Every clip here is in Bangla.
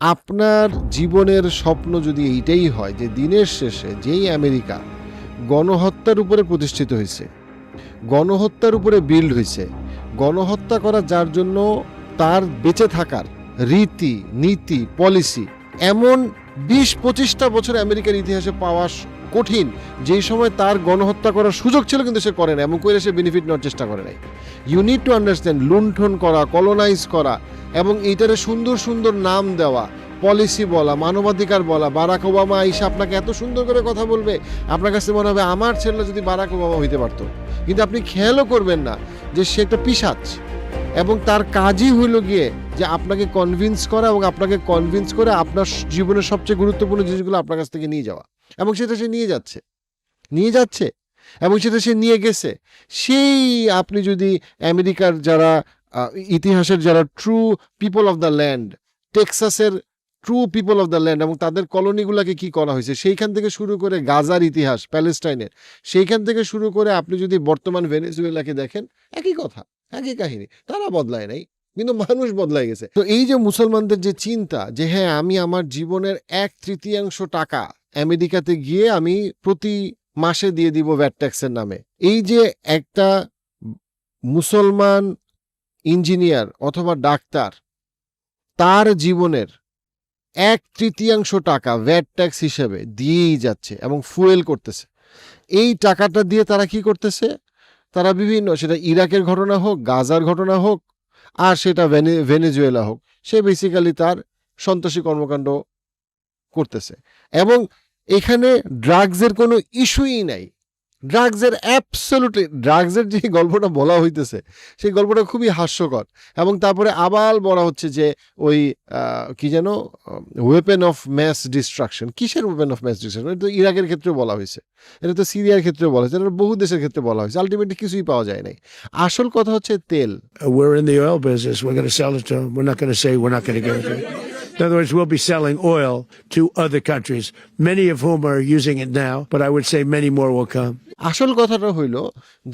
আপনার জীবনের স্বপ্ন যদি এইটাই হয় যে দিনের শেষে যেই আমেরিকা গণহত্যার উপরে প্রতিষ্ঠিত হয়েছে, গণহত্যার উপরে বিল্ড হয়েছে, গণহত্যা করা যার জন্য তার বেঁচে থাকার রীতি নীতি পলিসি এমন ২০-২৫টা বছর আমেরিকার ইতিহাসে পাওয়া কঠিন, যেই সময় তার গণহত্যা করার সুযোগ ছিল কিন্তু সে করে না, এমন করে সে বেনিফিট নেওয়ার চেষ্টা করে নাই। ইউ নিড টু আন্ডারস্ট্যান্ড, লুণ্ঠন করা, কলোনাইজ করা এবং এইটারে সুন্দর সুন্দর নাম দেওয়া, পলিসি বলা, মানবাধিকার বলা। বারাক ওবামা আইসা আপনাকে এত সুন্দর করে কথা বলবে, আপনার কাছে মনে হবে আমার ছেলে যদি বারাক ওবামা হইতে পারতো, কিন্তু আপনি খেয়ালও করবেন না যে সে একটা পিশাচ এবং তার কাজই হইল গিয়ে যে আপনাকে কনভিন্স করা এবং আপনাকে কনভিন্স করে আপনার জীবনের সবচেয়ে গুরুত্বপূর্ণ জিনিসগুলো আপনার কাছ থেকে নিয়ে যাওয়া। এবং সেটা সে নিয়ে যাচ্ছে এবং সেটা সে নিয়ে গেছে। সেই আপনি যদি আমেরিকার যারা ইতিহাসের যারা true people of the land, টেক্সাসের true people of the land এবং তাদের কলোনিগুলোকে কি করা হয়েছে সেইখান থেকে শুরু করে গাজার ইতিহাস, প্যালেস্টাইনের সেইখান থেকে শুরু করে আপনি যদি বর্তমান ভেনেজুয়েলাকে দেখেন, একই কথা, একই কাহিনী। তারা বদলায় নাই, কিন্তু মানুষ বদলাই গেছে। তো এই যে মুসলমানদের যে চিন্তা যে হ্যাঁ আমি আমার জীবনের 1/3 টাকা আমেরিকাতে গিয়ে আমি প্রতি মাসে দিয়ে দিব ভ্যাট ট্যাক্সের নামে, এই যে একটা মুসলমান ইঞ্জিনিয়ার অথবা ডাক্তার তার জীবনের 1/3 টাকা ভ্যাট ট্যাক্স হিসেবে দিয়েই যাচ্ছে এবং ফুয়েল করতেছে। এই টাকাটা দিয়ে তারা কি করতেছে? তারা বিভিন্ন, সেটা ইরাকের ঘটনা হোক, গাজার ঘটনা হোক, আর সেটা ভেনেজুয়েলা হোক, সে বেসিক্যালি তার সন্ত্রাসী কর্মকাণ্ড করতেছে। এবং এখানে ড্রাগসের কোনো ইস্যুই নাই। ড্রাগসের যে গল্পটা বলা হইতেছে সেই গল্পটা খুবই হাস্যকর। এবং তারপরে আবার বলা হচ্ছে যে ওই কি যেন ওয়েপেন অফ ম্যাস ডিস্ট্রাকশন। কিসের ওয়েপেন অফ ম্যাস ডিস্ট্রাকশন? এটা তো ইরাকের ক্ষেত্রে বলা হয়েছে, এটা তো সিরিয়ার ক্ষেত্রে বলা হয়েছে, এটা বহু দেশের ক্ষেত্রে বলা হয়েছে। আলটিমেটলি কিছুই পাওয়া যায় নাই। আসল কথা হচ্ছে তেল। We're in the oil business. We're going to sell it to them. We're not going to say we're not going to give it to them. In other words, we'll be selling oil to other countries, many of whom are using it now, but I would say many more will come. আসল কথাটা হইল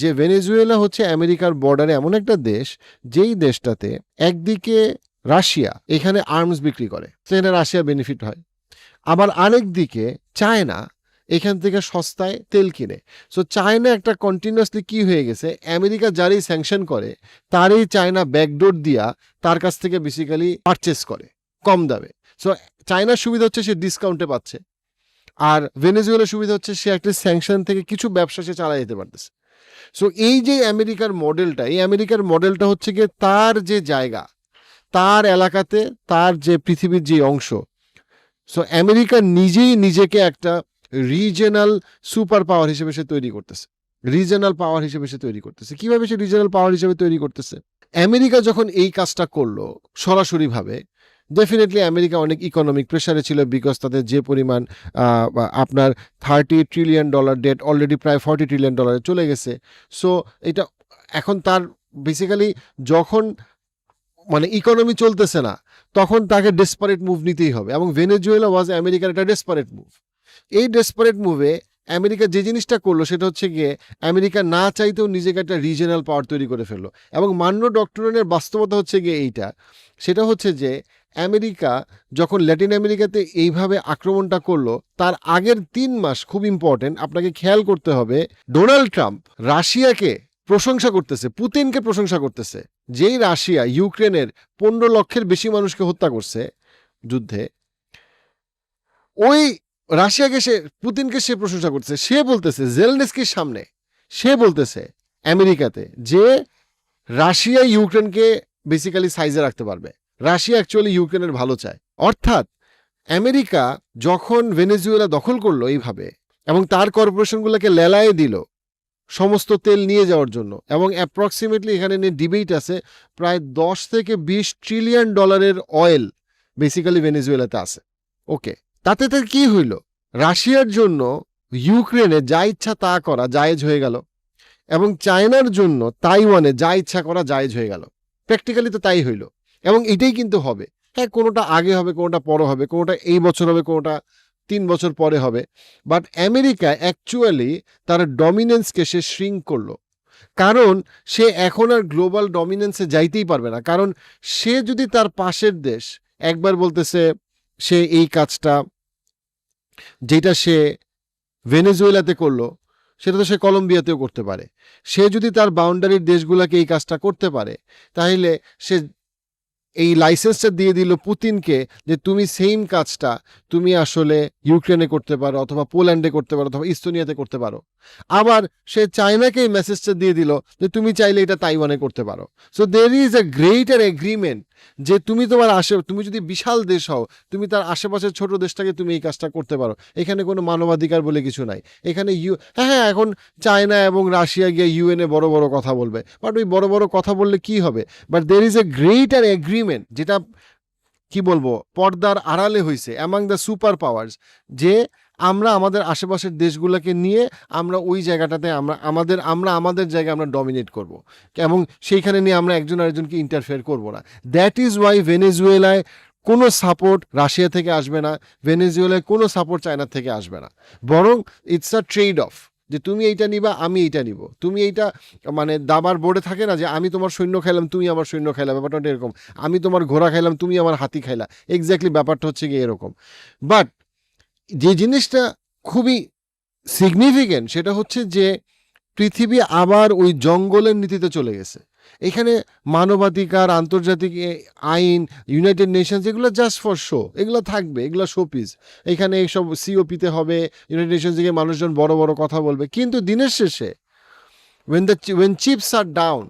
যে ভেনেজুয়েলা হচ্ছে আমেরিকার বর্ডারে এমন একটা দেশ, যেই দেশটাতে একদিকে রাশিয়া এখানে আর্মস বিক্রি করে, সেখানে রাশিয়া বেনিফিট হয়, আবার আরেক দিকে চায়না এখান থেকে সস্তায় তেল কিনে। সো চায়না একটা কন্টিনিউয়াসলি কি হয়ে গেছে, আমেরিকা যারই স্যাংশন করে তারই চায়না ব্যাকডোর দিয়া তার কাছ থেকে বেসিক্যালি পারচেস করে কম দামে। সো চায়নার সুবিধা হচ্ছে সে ডিসকাউন্টে পাচ্ছে, আর ভেনেজুয়েলার সুবিধা হচ্ছে সে একটা স্যাংশন থেকে কিছু ব্যবসা সে চালা যেতে পারতেছে। সো এই যে আমেরিকার মডেলটা, এই আমেরিকার মডেলটা হচ্ছে গিয়ে তার যে জায়গা, তার এলাকাতে, তার যে পৃথিবীর যে অংশ। সো আমেরিকা নিজেই নিজেকে একটা রিজনাল সুপার পাওয়ার হিসেবে সে তৈরি করতেছে, রিজনাল পাওয়ার হিসেবে সে তৈরি করতেছে। কিভাবে সে রিজনাল পাওয়ার হিসেবে তৈরি করতেছে? আমেরিকা যখন এই কাজটা করলো সরাসরিভাবে, ডেফিনেটলি আমেরিকা অনেক ইকোনমিক প্রেশারে ছিল, বিকজ তাদের যে পরিমাণ আপনার $30 ট্রিলিয়ন ডেট অলরেডি প্রায় $40 ট্রিলিয়ন চলে গেছে। সো এটা এখন তার বেসিক্যালি যখন মানে ইকোনমি চলতেছে না, তখন তাকে ডেসপারেট মুভ নিতেই হবে, এবং ভেনেজুয়েলা ওয়াজ আমেরিকার একটা ডেসপারেট মুভ। এই ডেসপারেট মুভে আমেরিকা যে জিনিসটা করলো সেটা হচ্ছে গিয়ে আমেরিকা না চাইতেও নিজেকে একটা রিজনাল পাওয়ার তৈরি করে ফেললো। এবং মান্য ডক্টরিনের বাস্তবতা হচ্ছে গিয়ে এইটা, সেটা হচ্ছে যে আমেরিকা যখন ল্যাটিন আমেরিকাতে এইভাবে আক্রমণটা করলো, তার আগের 3 মাস খুব ইম্পর্টেন্ট, আপনাকে খেয়াল করতে হবে। ডোনাল্ড ট্রাম্প রাশিয়াকে প্রশংসা করতেছে, পুতিনকে প্রশংসা করতেছে। যেই রাশিয়া ইউক্রেনের 15 লক্ষের বেশি মানুষকে হত্যা করছে যুদ্ধে, ওই রাশিয়াকে সে, পুতিনকে সে প্রশংসা করতেছে। সে বলতেছে জেলেনস্কির সামনে, সে বলতেছে আমেরিকাতে যে রাশিয়া ইউক্রেনকে বেসিক্যালি সাইজে রাখতে পারবে, রাশিয়া অ্যাকচুয়ালি ইউক্রেনের ভালো চায়। অর্থাৎ আমেরিকা যখন ভেনেজুয়েলা দখল করলো এইভাবে এবং তার কর্পোরেশনগুলোকে লেলায়ে দিল সমস্ত তেল নিয়ে যাওয়ার জন্য, এবং অ্যাপ্রক্সিমেটলি এখানে নিয়ে ডিবেট আছে প্রায় $10 থেকে $20 ট্রিলিয়ন অয়েল বেসিক্যালি ভেনেজুয়েলাতে আছে। ওকে, তাতে কি হইল? রাশিয়ার জন্য ইউক্রেনে যা ইচ্ছা তা করা জায়েজ হয়ে গেল, এবং চায়নার জন্য তাইওয়ানে যা ইচ্ছা করা জায়েজ হয়ে গেল। প্র্যাকটিক্যালি তো তাই হইল, এবং এটাই কিন্তু হবে। হ্যাঁ, কোনোটা আগে হবে, কোনোটা পরে হবে, কোনোটা এই বছর হবে, কোনোটা 3 বছর পরে হবে। বাট আমেরিকা অ্যাকচুয়ালি তার ডমিনেন্সকে সে শ্রিঙ্ক করলো, কারণ সে এখন আর গ্লোবাল ডমিনেন্সে যাইতেই পারবে না। কারণ সে যদি তার পাশের দেশ একবার বলতেছে সে এই কাজটা যেটা সে ভেনেজুয়েলাতে করলো সেটা তো সে কলম্বিয়াতেও করতে পারে। সে যদি তার বাউন্ডারির দেশগুলোকে এই কাজটা করতে পারে, তাহলে সে এই লাইসেন্সটা দিয়ে দিল পুতিনকে যে তুমি সেম কাজটা তুমি আসলে ইউক্রেনে করতে পারো, অথবা পোল্যান্ডে করতে পারো, অথবা ইস্তোনিয়াতে করতে পারো। আবার সে চায়নাকে এই মেসেজটা দিয়ে দিল যে তুমি চাইলে এটা তাইওয়ানে করতে পারো। So there is a greater agreement যে তুমি তুমি যদি বিশাল দেশ হও, তুমি তার আশেপাশের ছোট দেশটাকে তুমি এই কাজটা করতে পারো। এখানে কোনো মানবাধিকার বলে কিছু নাই। এখানে হ্যাঁ, এখন চায়না এবং রাশিয়া গিয়ে ইউএনএ বড় বড় কথা বলবে, বাট ওই বড় বড় কথা বললে কি হবে? But there is a greater agreement, যেটা কি বলবো, পর্দার আড়ালে হয়েছে অ্যামাং দ্য সুপার পাওয়ার্স, যে আমরা আমাদের আশেপাশের দেশগুলোকে নিয়ে আমরা ওই জায়গাটাতে আমাদের জায়গায় আমরা ডমিনেট করব, এবং সেইখানে নিয়ে আমরা একজন আরেকজনকে ইন্টারফেয়ার করব না। দ্যাট ইজ ওয়াই ভেনেজুয়েলায় কোনো সাপোর্ট রাশিয়া থেকে আসবে না, ভেনেজুয়েলায় কোনো সাপোর্ট চায়না থেকে আসবে না, বরং ইটস আ ট্রেড অফ, যে তুমি এইটা নিবা, আমি এইটা নিব। তুমি এইটা মানে দাবার বোর্ডে থাকে না যে আমি তোমার সৈন্য খাইলাম, তুমি আমার সৈন্য খাইলা, ব্যাপারটা এরকম। আমি তোমার ঘোড়া খাইলাম, তুমি আমার হাতি খাইলা, এক্স্যাক্টলি ব্যাপারটা হচ্ছে গিয়ে এরকম। বাট যে জিনিসটা খুবই সিগনিফিকেন্ট সেটা হচ্ছে যে পৃথিবী আবার ওই জঙ্গলের নীতিতে চলে গেছে। এখানে মানবাধিকার, আন্তর্জাতিক আইন, ইউনাইটেড নেশনস, এগুলো জাস্ট ফর শো, এগুলো থাকবে, এগুলো শোপিস। এখানে এইসব সিওপিতে হবে, ইউনাইটেড নেশনস থেকে মানুষজন বড় বড় কথা বলবে, কিন্তু দিনের শেষে when chips are down,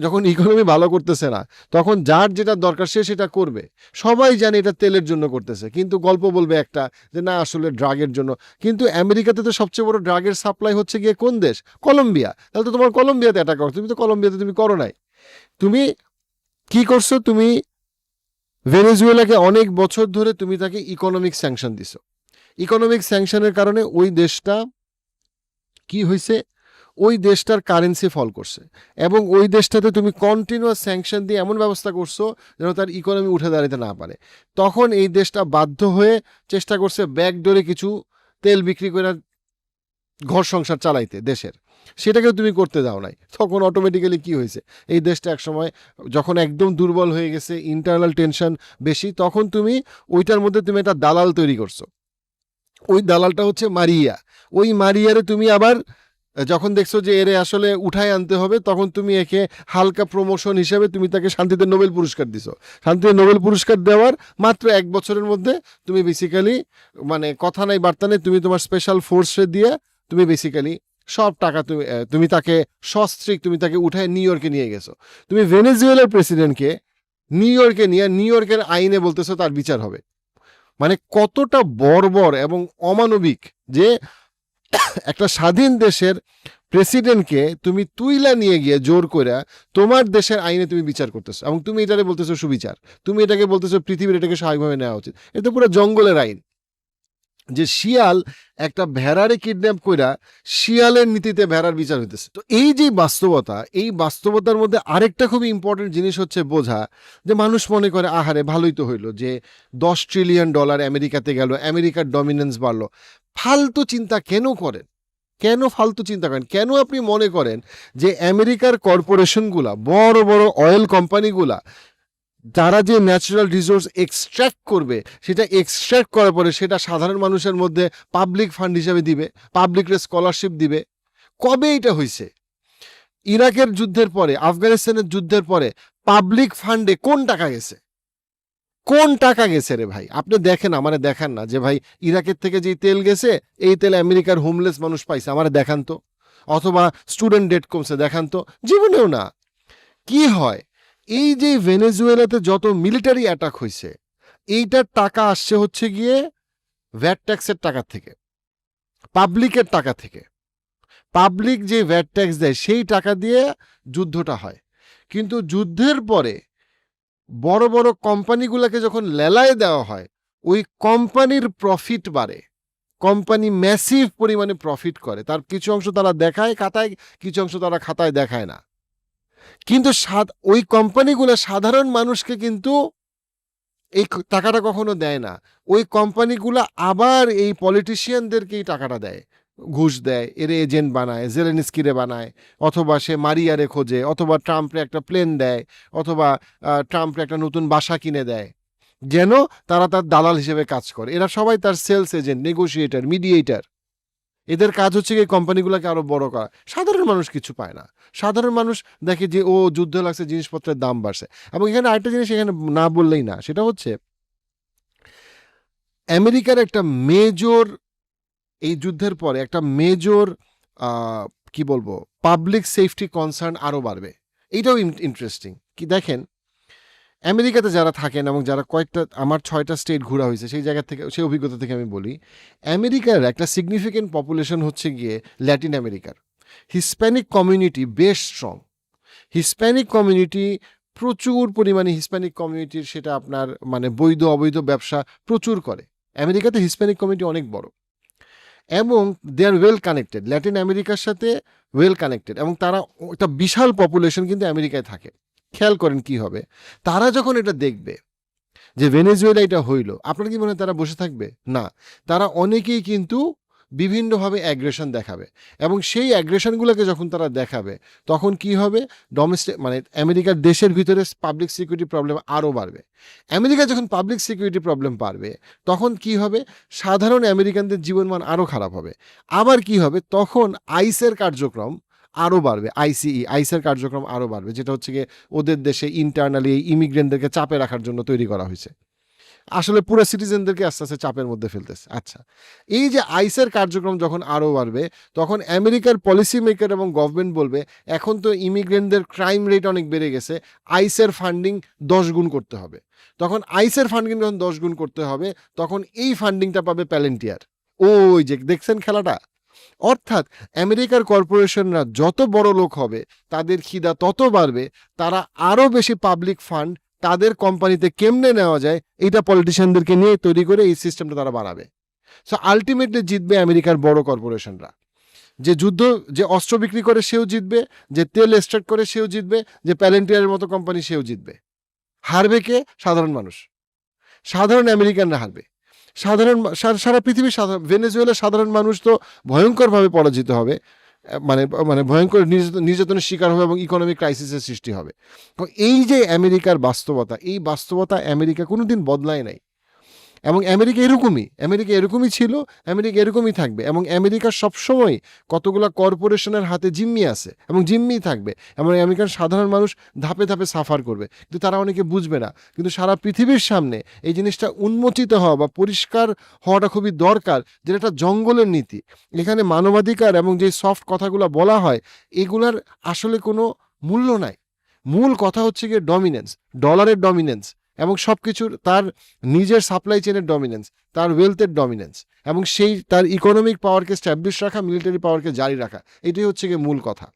যখন ইকোনমি ভালো করতেছে না, তখন যার যেটা দরকার সে সেটা করবে। সবাই জানে এটা তেলের জন্য করতেছে, কিন্তু গল্প বলবে একটা যে না আসলে ড্রাগের জন্য। কিন্তু আমেরিকাতে তো সবচেয়ে বড় ড্রাগের সাপ্লাই হচ্ছে গিয়ে কোন দেশ? কলম্বিয়া। তাহলে তো তোমার কলম্বিয়াতে অ্যাটাক করো, তুমি তো কলম্বিয়াতে তুমি করো নাই। তুমি কি করছো? তুমি ভেনেজুয়েলাকে অনেক বছর ধরে তুমি তাকে ইকোনমিক স্যাংশন দিছো। ইকোনমিক স্যাংশনের কারণে ওই দেশটা কি হয়েছে? ওই দেশটার কারেন্সি ফল করছে, এবং ওই দেশটাতে তুমি কন্টিনিউয়াস স্যাংশন দিয়ে এমন ব্যবস্থা করছো যেন তার ইকোনমি উঠে দাঁড়াতে না পারে। তখন এই দেশটা বাধ্য হয়ে চেষ্টা করছে ব্যাকডোরে কিছু তেল বিক্রি করে ঘর সংসার চালাইতে দেশের। সেটাকেও তুমি করতে দাও নাই। তখন অটোমেটিক্যালি কি হয়েছে? এই দেশটা একসময় যখন একদম দুর্বল হয়ে গেছে, ইন্টারনাল টেনশন বেশি, তখন তুমি ওইটার মধ্যে তুমি একটা দালাল তৈরি করছো। ওই দালালটা হচ্ছে মারিয়া। ওই মারিয়ারে তুমি আবার যখন দেখছো যে এরে আসলে উঠায় আনতে হবে, তখন তুমি একে হালকা প্রমোশন হিসেবে তুমি তাকে শান্তিতে নোবেল পুরস্কার দিছো। শান্তিতে নোবেল পুরস্কার দেওয়ার মাত্র 1 বছরের মধ্যে তুমি বেসিক্যালি মানে কথা নাই বার্তা নেই, তুমি তোমার স্পেশাল ফোর্সে দিয়ে তুমি বেসিক্যালি সব টাকা তুমি তাকে সস্ত্রীক তুমি তাকে উঠায় নিউ ইয়র্কে নিয়ে গেছো। তুমি ভেনেজুয়েলার প্রেসিডেন্টকে নিউ ইয়র্কে নিয়ে নিউ ইয়র্কের আইনে বলতেছো তার বিচার হবে। মানে কতটা বর্বর এবং অমানবিক যে একটা স্বাধীন দেশের প্রেসিডেন্টকে তুমি তুইলা নিয়ে গিয়ে জোর করে তোমার দেশের আইনে তুমি বিচার করতেছো, এবং তুমি এটাকে বলতেছো সুবিচার, তুমি এটাকে বলতেছো পৃথিবীর এটাকে স্বাভাবিকভাবে নেওয়া উচিত। এটা পুরো জঙ্গলের আইন, যে শিয়াল একটা ভেড়ারে কিডন্যাপ কইরা শিয়ালের নীতিতে ভেড়ার বিচার হইতেছে। তো এই যে বাস্তবতা, এই বাস্তবতার মধ্যে আরেকটা খুবই ইম্পর্টেন্ট জিনিস হচ্ছে বোঝা, যে মানুষ মনে করে আহারে ভালোই তো হইলো যে $10 ট্রিলিয়ন আমেরিকাতে গেল, আমেরিকার ডমিনেন্স বাড়লো। ফালতু চিন্তা কেন করেন? কেন ফালতু চিন্তা করেন? কেন আপনি মনে করেন যে আমেরিকার কর্পোরেশনগুলা, বড় বড় অয়েল কোম্পানিগুলা, তারা যে ন্যাচারাল রিসোর্স এক্সট্র্যাক্ট করবে, সেটা এক্সট্র্যাক্ট করার পরে সেটা সাধারণ মানুষের মধ্যে পাবলিক ফান্ড হিসেবে দিবে, পাবলিক স্কলারশিপ দিবে? কবে এটা হয়েছে? ইরাকের যুদ্ধের পরে, আফগানিস্তানের যুদ্ধের পরে পাবলিক ফান্ডে কোন টাকা গেছে? কোন টাকা গেছে রে ভাই? আপনি দেখেন, আমারে দেখান না যে ভাই ইরাকের থেকে যে তেল গেছে, এই তেল আমেরিকার হোমলেস মানুষ পাইছে, আমারে দেখান তো। অথবা স্টুডেন্ট ডেট কমছে, দেখান তো। জীবনেও না। কি হয়, এই যে ভেনেজুয়েলাতে যত মিলিটারি অ্যাটাক হয়েছে, এইটার টাকা আসছে হচ্ছে গিয়ে ভ্যাট ট্যাক্সের টাকা থেকে, পাবলিকের টাকা থেকে। পাবলিক যে ভ্যাট ট্যাক্স দেয় সেই টাকা দিয়ে যুদ্ধটা হয়। কিন্তু যুদ্ধের পরে বড় বড় কোম্পানিগুলোকে যখন লেলায় দেওয়া হয়, ওই কোম্পানির প্রফিট বাড়ে। কোম্পানি ম্যাসিভ পরিমাণে প্রফিট করে, তার কিছু অংশ তারা দেখায় খাতায়, কিছু অংশ তারা খাতায় দেখায় না। কিন্তু ওই কোম্পানিগুলো সাধারণ মানুষকে কিন্তু এই টাকাটা কখনো দেয় না। ওই কোম্পানিগুলো আবার এই পলিটিশিয়ানদেরকে এই টাকাটা দেয়, ঘুষ দেয়, এর এজেন্ট বানায়, জেলেনস্কিরে বানায়, অথবা সে মারিয়ারে খোঁজে, অথবা ট্রাম্পরে একটা প্লেন দেয়, অথবা ট্রাম্পরে একটা নতুন বাসা কিনে দেয়। যেন তারা তার দালাল হিসেবে কাজ করে। এরা সবাই তার সেলস এজেন্ট, নেগোশিয়েটর, মিডিয়েটর। এদের কাজ হচ্ছে গিয়ে কোম্পানিগুলোকে আরো বড় করা। সাধারণ মানুষ কিছু পায় না। সাধারণ মানুষ দেখে যে ও যুদ্ধ লাগছে, জিনিসপত্রের দাম বাড়ছে। এবং এখানে আরেকটা জিনিস এখানে না বললেই না, সেটা হচ্ছে আমেরিকার একটা মেজর, এই যুদ্ধের পরে একটা মেজর কি বলবো, পাবলিক সেফটি কনসার্ন আরো বাড়বে। এইটাও ইন্টারেস্টিং। কি দেখেন, আমেরিকাতে যারা থাকেন এবং যারা কয়েকটা, আমার 6টা স্টেট ঘোরা হয়েছে, সেই জায়গা থেকে, সেই অভিজ্ঞতা থেকে আমি বলি, আমেরিকার একটা সিগনিফিকেন্ট পপুলেশন হচ্ছে গিয়ে ল্যাটিন আমেরিকার। হিসপ্যানিক কমিউনিটি বেশ স্ট্রং। হিসপ্যানিক কমিউনিটি প্রচুর পরিমাণে, হিসপ্যানিক কমিউনিটির সেটা আপনার মানে বৈধ অবৈধ ব্যবসা প্রচুর করে। আমেরিকাতে হিসপ্যানিক কমিউনিটি অনেক বড় এবং দে আর ওয়েল কানেক্টেড, ল্যাটিন আমেরিকার সাথে ওয়েল কানেক্টেড, এবং তারা একটা বিশাল পপুলেশন কিন্তু আমেরিকায় থাকে। খেয়াল করেন কি হবে, তারা যখন এটা দেখবে যে ভেনেজুয়েলা এটা হইল, আপনার কি মনে হয় তারা বসে থাকবে? না, তারা অনেকেই কিন্তু বিভিন্নভাবে অ্যাগ্রেশন দেখাবে, এবং সেই অ্যাগ্রেশনগুলোকে যখন তারা দেখাবে তখন কি হবে, ডোমেস্টিক মানে আমেরিকার দেশের ভিতরে পাবলিক সিকিউরিটি প্রবলেম আরও বাড়বে। আমেরিকা যখন পাবলিক সিকিউরিটি প্রবলেম পারবে তখন কি হবে, সাধারণ আমেরিকানদের জীবনমান আরও খারাপ হবে। আবার কি হবে, তখন আইসের কার্যক্রম আরও বাড়বে, আইসের কার্যক্রম আরও বাড়বে, যেটা হচ্ছে গিয়ে ওদের দেশে ইন্টারনালি এই ইমিগ্রেন্টদেরকে চাপে রাখার জন্য তৈরি করা হয়েছে। আসলে পুরো সিটিজেনদেরকে আস্তে আস্তে চাপের মধ্যে ফেলতেছে। আচ্ছা, এই যে আইসের কার্যক্রম যখন আরও বাড়বে তখন আমেরিকার পলিসি মেকার এবং গভর্নমেন্ট বলবে এখন তো ইমিগ্রেন্টদের ক্রাইম রেট অনেক বেড়ে গেছে, আইসের ফান্ডিং 10 গুণ করতে হবে। তখন আইসের ফান্ডিং যখন 10 গুণ করতে হবে তখন এই ফান্ডিংটা পাবে প্যালেন্টিয়ার। ওই যে দেখছেন খেলাটা। অর্থাৎ আমেরিকার কর্পোরেশনরা যত বড় লোক হবে তাদের খিদা তত বাড়বে, তারা আরও বেশি পাবলিক ফান্ড তাদের কোম্পানিতে কেমনে নেওয়া যায় এটা পলিটিশিয়ানদেরকে নিয়ে তৈরি করে এই সিস্টেমটা তারা বানাবে। সো আলটিমেটলি জিতবে আমেরিকার বড় কর্পোরেশনরা। যে যুদ্ধ, যে অস্ত্র বিক্রি করে সেও জিতবে, যে তেল এক্সট্রাক্ট করে সেও জিতবে, যে প্যালেন্টিয়ারের মতো কোম্পানি সেও জিতবে। হারবে কে? সাধারণ মানুষ, সাধারণ আমেরিকানরা হারবে। সারা পৃথিবীর ভেনেজুয়েলার সাধারণ মানুষ তো ভয়ঙ্করভাবে পরাজিত হবে, মানে মানে ভয়ঙ্কর নির্যাতনের শিকার হবে এবং ইকোনমিক ক্রাইসিসের সৃষ্টি হবে। এই যে আমেরিকার বাস্তবতা, এই বাস্তবতা আমেরিকা কোনোদিন বদলায় নাই, এবং আমেরিকা এরকমই ছিল, আমেরিকা এরকমই থাকবে, এবং আমেরিকা সবসময় কতগুলো কর্পোরেশনের হাতে জিম্মি আছে এবং জিম্মিই থাকবে, এবং আমেরিকার সাধারণ মানুষ ধাপে ধাপে সাফার করবে, কিন্তু তারা অনেকে বুঝবে না। কিন্তু সারা পৃথিবীর সামনে এই জিনিসটা উন্মোচিত হওয়া বা পরিষ্কার হওয়াটা খুবই দরকার, যেটা একটা জঙ্গলের নীতি। এখানে মানবাধিকার এবং যে সফট কথাগুলো বলা হয় এগুলার আসলে কোনো মূল্য নাই। মূল কথা হচ্ছে গিয়ে ডমিনেন্স, ডলারের ডমিনেন্স, এবং সব কিছুর তার নিজের সাপ্লাই চেনের ডমিনেন্স, তার ওয়েলথের ডমিনেন্স, এবং সেই তার ইকোনমিক পাওয়ারকে স্ট্যাবলিশ রাখা, মিলিটারি পাওয়ারকে জারি রাখা, এটাই হচ্ছে গিয়ে মূল কথা।